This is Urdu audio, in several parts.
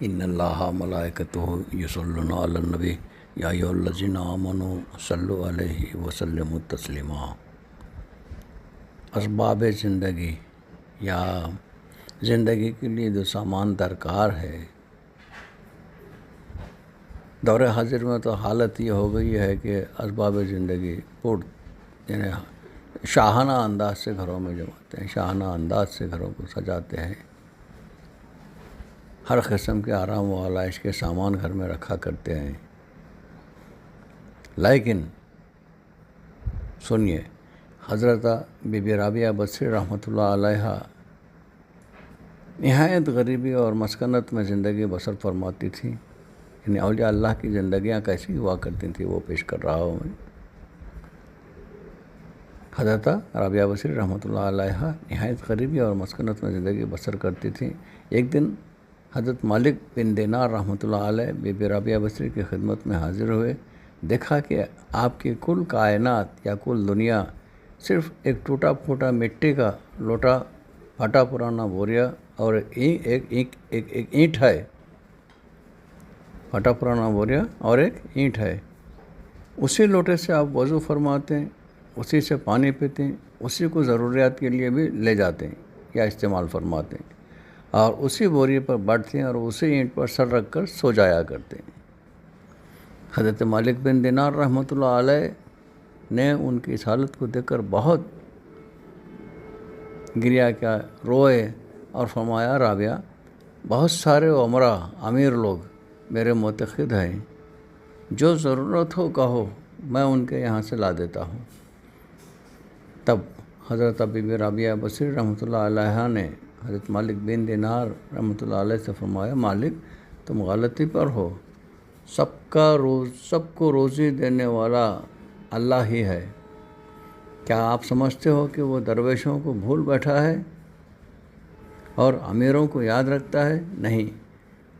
ان اللہ ملائکتہ یصلون علی النبی یا ایھا الذین آمنوا صلوا علیہ وسلموا تسلیما۔ اسباب زندگی یا زندگی کے لیے جو سامان درکار ہے، دور حاضر میں تو حالت یہ ہو گئی ہے کہ اسباب زندگی یعنی شاہانہ انداز سے گھروں میں جماتے ہیں، شاہانہ انداز سے گھروں کو سجاتے ہیں، ہر قسم کے آرام و آلائش کے سامان گھر میں رکھا کرتے ہیں۔ لیکن سنیے، حضرت بی بی رابعہ بصری رحمۃ اللہ علیہ نہایت غریبی اور مسکنت میں زندگی بسر فرماتی تھیں۔ یعنی اولیاء اللہ کی زندگیاں کیسی ہوا کرتی تھیں وہ پیش کر رہا ہوں میں۔ حضرت رابعہ بصری رحمۃ اللہ علیہ نہایت غریبی اور مسکنت میں زندگی بسر کرتی تھیں۔ ایک دن حضرت مالک بن دینار رحمۃ اللہ علیہ بی بی رابعہ بصری کی خدمت میں حاضر ہوئے۔ دیکھا کہ آپ کی کل کائنات یا کل دنیا صرف ایک ٹوٹا پھوٹا مٹی کا لوٹا، پھٹا پرانا بوریا اور ایک اینٹ ہے، پھٹا پرانا بوریا اور ایک اینٹ ہے۔ اسی لوٹے سے آپ وضو فرماتے ہیں، اسی سے پانی پیتے ہیں، اسی کو ضروریات کے لیے بھی لے جاتے ہیں یا استعمال فرماتے ہیں، اور اسی بوری پر بیٹھتے ہیں اور اسی اینٹ پر سر رکھ کر سو جایا کرتے ہیں۔ حضرت مالک بن دینار رحمۃ اللہ علیہ نے ان کی اس حالت کو دیکھ کر بہت گریا کیا، روئے اور فرمایا، رابعہ، بہت سارے عمرا امیر لوگ میرے معتقد ہیں، جو ضرورت ہو کہو میں ان کے یہاں سے لا دیتا ہوں۔ تب حضرت بی بی رابعہ بصری رحمۃ اللہ علیہ نے حضرت مالک بن دینار رحمۃ اللہ علیہ سے فرمایا، مالک تم غلطی پر ہو، سب کو روزی دینے والا اللہ ہی ہے۔ کیا آپ سمجھتے ہو کہ وہ درویشوں کو بھول بیٹھا ہے اور امیروں کو یاد رکھتا ہے؟ نہیں،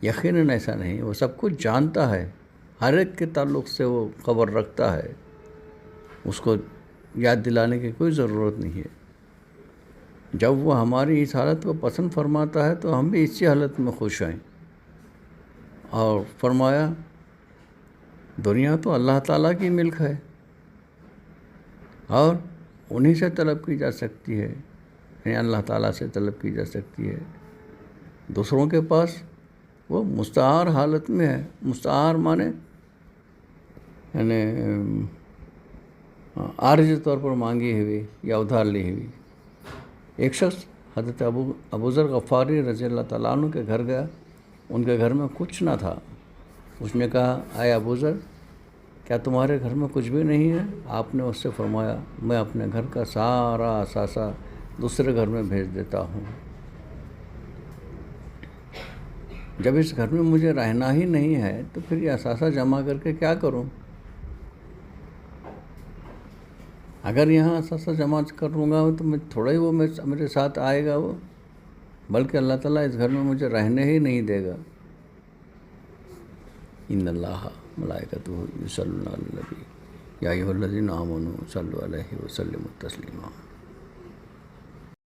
یقیناً ایسا نہیں، وہ سب کچھ جانتا ہے، ہر ایک کے تعلق سے وہ خبر رکھتا ہے، اس کو یاد دلانے کی کوئی ضرورت نہیں ہے۔ جب وہ ہماری اس حالت کو پسند فرماتا ہے تو ہم بھی اسی حالت میں خوش ہیں۔ اور فرمایا، دنیا تو اللہ تعالیٰ کی ملک ہے اور انہی سے طلب کی جا سکتی ہے، یعنی اللہ تعالیٰ سے طلب کی جا سکتی ہے۔ دوسروں کے پاس وہ مستعار حالت میں ہے، مستعار مانے یعنی عارضی طور پر مانگی ہوئی یا ادھار لی ہوئی۔ ایک شخص حضرت ابو ذر غفاری رضی اللہ تعالیٰ عنہ کے گھر گیا، ان کے گھر میں کچھ نہ تھا۔ اس نے کہا، اے ابو ذر، کیا تمہارے گھر میں کچھ بھی نہیں ہے؟ آپ نے اس سے فرمایا، میں اپنے گھر کا سارا اثاثہ دوسرے گھر میں بھیج دیتا ہوں۔ جب اس گھر میں مجھے رہنا ہی نہیں ہے تو پھر یہ اثاثہ جمع کر کے کیا کروں؟ اگر یہاں اثاثہ جمع کروں گا تو میں تھوڑا ہی وہ میرے ساتھ آئے گا وہ، بلکہ اللہ تعالیٰ اس گھر میں مجھے رہنے ہی نہیں دے گا۔ ان اللہ ملائکتہ یصلون علی النبی یا ایھا الذین آمنوا صلوا علیہ وسلموا تسلیما۔